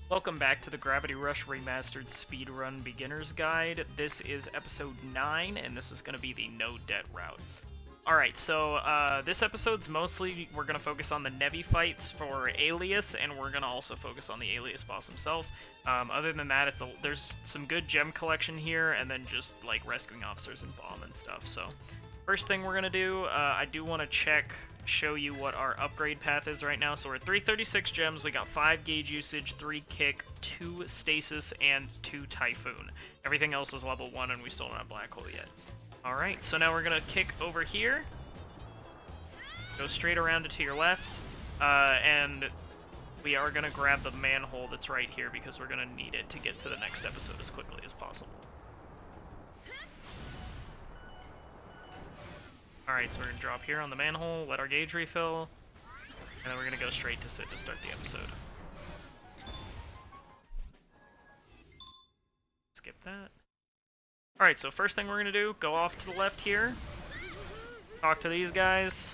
Welcome back to the Gravity Rush Remastered Speedrun Beginner's Guide. This is episode 9, and this is going to be the no debt route. Alright, so this episode's mostly, we're going to focus on the Nevi fights for Alias, and we're going to also focus on the Alias boss himself. Other than that, there's some good gem collection here, and then just like rescuing officers and bomb and stuff. So, first thing we're going to do, I do want to show you what our upgrade path is right now. So we're at 336 gems, we got 5 gauge usage, 3 kick, 2 stasis, and 2 typhoon. Everything else is level 1 and we still don't have black hole yet. Alright, so now we're gonna kick over here, go straight around to your left, and we are gonna grab the manhole that's right here because we're gonna need it to get to the next episode as quickly as possible. Alright, so we're gonna drop here on the manhole, let our gauge refill, and then we're gonna go straight to sit to start the episode. Skip that. Alright, so first thing we're gonna do, go off to the left here, talk to these guys.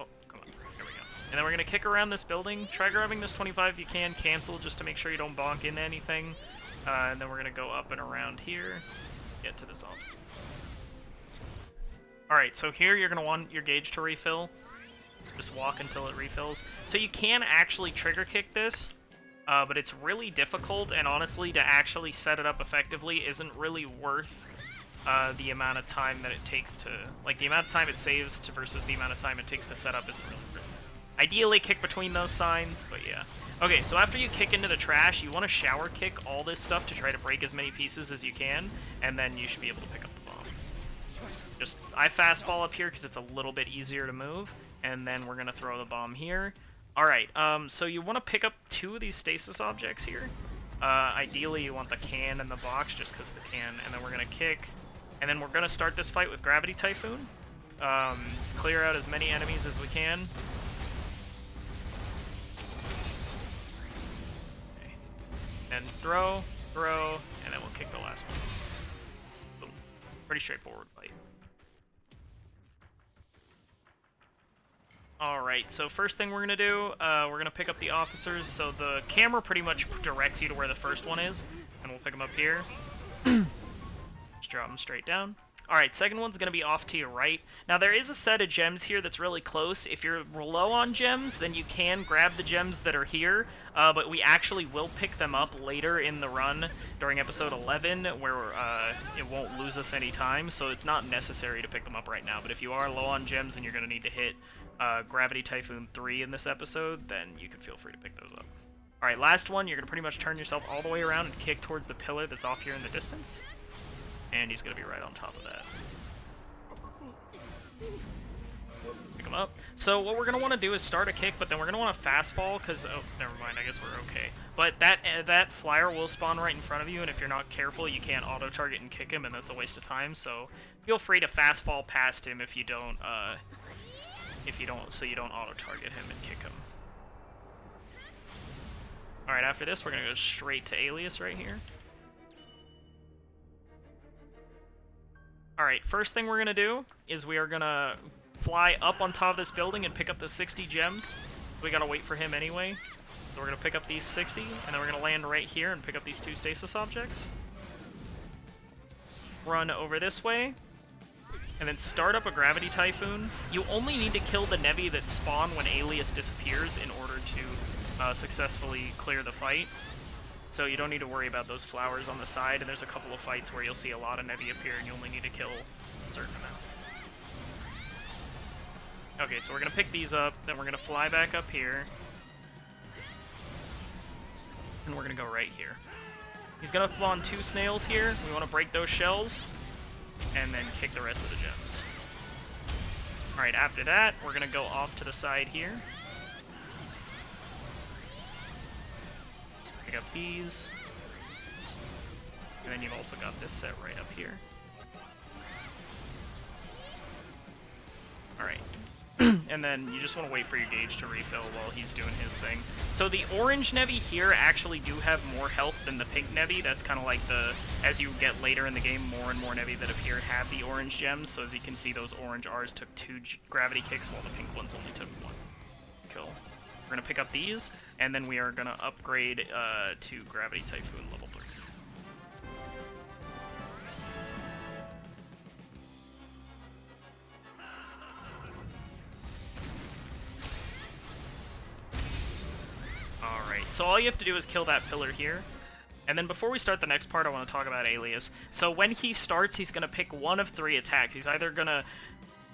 Oh, come on, here we go. And then we're gonna kick around this building, try grabbing this 25 if you can, cancel just to make sure you don't bonk into anything. And then we're gonna go up and around here, get to this office. Alright, so here you're going to want your gauge to refill. Just walk until it refills. So you can actually trigger kick this, but it's really difficult, and honestly, to actually set it up effectively isn't really worth the amount of time that it takes to... Like, the amount of time it saves versus the amount of time it takes to set up isn't really worth it. Ideally, kick between those signs, but yeah. Okay, so after you kick into the trash, you want to shower kick all this stuff to try to break as many pieces as you can, and then you should be able to pick up the bomb. I fastball up here because it's a little bit easier to move, and then we're gonna throw the bomb here. Alright, so you want to pick up 2 of these stasis objects here. Ideally you want the can and the box just because the can, and then we're gonna kick, and then we're gonna start this fight with Gravity Typhoon. Clear out as many enemies as we can. Okay. Then throw, and then we'll kick the last one. Boom. Pretty straightforward fight. Alright, so first thing we're going to do, we're going to pick up the officers. So the camera pretty much directs you to where the first one is, and we'll pick them up here. Just drop them straight down. Alright, second one's going to be off to your right. Now there is a set of gems here that's really close. If you're low on gems, then you can grab the gems that are here, but we actually will pick them up later in the run during episode 11, where it won't lose us any time, so it's not necessary to pick them up right now. But if you are low on gems and you're going to need to hit Gravity Typhoon 3 in this episode, then you can feel free to pick those up. Alright, last one, you're going to pretty much turn yourself all the way around and kick towards the pillar that's off here in the distance. And he's going to be right on top of that. Pick him up. So what we're going to want to do is start a kick, but then we're going to want to fastball, because, oh, never mind, I guess we're okay. But that flyer will spawn right in front of you, and if you're not careful, you can't auto-target and kick him, and that's a waste of time, so feel free to fastball past him if you don't so you don't auto-target him and kick him. Alright, after this, we're going to go straight to Alias right here. Alright, first thing we're going to do is we are going to fly up on top of this building and pick up the 60 gems. We got to wait for him anyway. So we're going to pick up these 60, and then we're going to land right here and pick up these 2 stasis objects. Run over this way. And then start up a Gravity Typhoon. You only need to kill the Nevi that spawn when Alias disappears in order to successfully clear the fight. So you don't need to worry about those flowers on the side, and there's a couple of fights where you'll see a lot of Nevi appear and you only need to kill a certain amount. Okay, so we're going to pick these up, then we're going to fly back up here. And we're going to go right here. He's going to spawn 2 snails here. We want to break those shells, and then kick the rest of the gems. Alright, after that, we're going to go off to the side here. Pick up these. And then you've also got this set right up here. Alright. And then you just want to wait for your gauge to refill while he's doing his thing. So the orange Nevi here actually do have more health than the pink Nevi. That's kind of like as you get later in the game, more and more Nevi that appear have the orange gems. So as you can see, those orange R's took 2 gravity kicks while the pink ones only took 1. Kill. We're gonna pick up these, and then we are gonna upgrade to Gravity Typhoon level 3. Alright, so all you have to do is kill that pillar here. And then before we start the next part, I want to talk about Alias. So when he starts, he's going to pick one of 3 attacks. He's either going to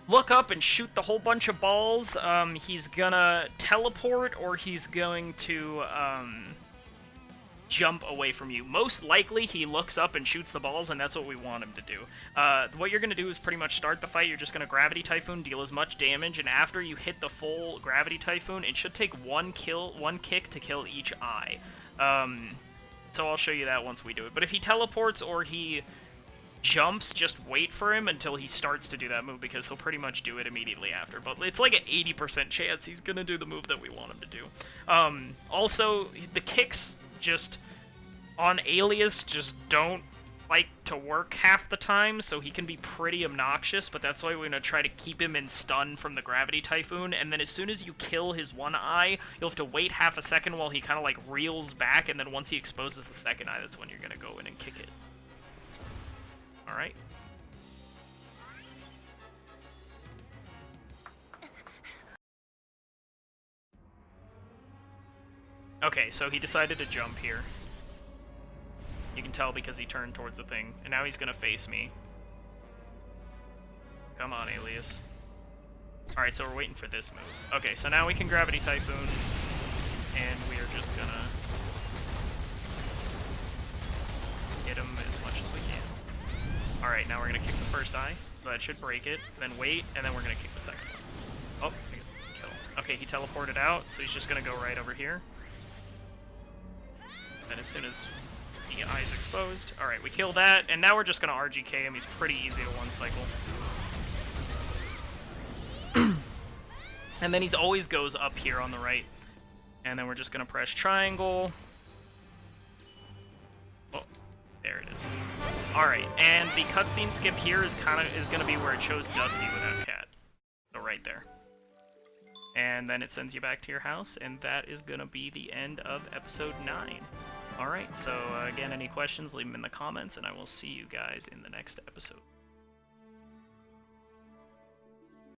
look up and shoot the whole bunch of balls, he's going to teleport, or he's going to jump away from you. Most likely, he looks up and shoots the balls, and that's what we want him to do. What you're going to do is pretty much start the fight. You're just going to Gravity Typhoon, deal as much damage, and after you hit the full Gravity Typhoon, it should take one kick to kill each eye. So I'll show you that once we do it. But if he teleports or he jumps, just wait for him until he starts to do that move, because he'll pretty much do it immediately after. But it's like an 80% chance he's going to do the move that we want him to do. Also, the kicks just on Alias just don't like to work half the time, so he can be pretty obnoxious, but that's why we're going to try to keep him in stun from the Gravity Typhoon, and then as soon as you kill his one eye, you'll have to wait half a second while he kind of like reels back, and then once he exposes the second eye, that's when you're going to go in and kick it. Alright. Okay, so he decided to jump here. You can tell because he turned towards the thing, and now he's gonna face me. Come on, Alias. Alright, so we're waiting for this move. Okay, so now we can Gravity Typhoon, and we are just gonna hit him as much as we can. Alright, now we're gonna kick the first eye, so that should break it, then wait, and then we're gonna kick the second one. Oh, kill. Okay, he teleported out, so he's just gonna go right over here. And as soon as the eye's exposed. Alright, we kill that, and now we're just gonna RGK him. He's pretty easy to one cycle. And then he always goes up here on the right. And then we're just gonna press triangle. Oh, there it is. Alright, and the cutscene skip here is gonna be where it shows Dusty without Cat. So right there. And then it sends you back to your house, and that is gonna be the end of episode 9. Alright, so again, any questions, leave them in the comments, and I will see you guys in the next episode.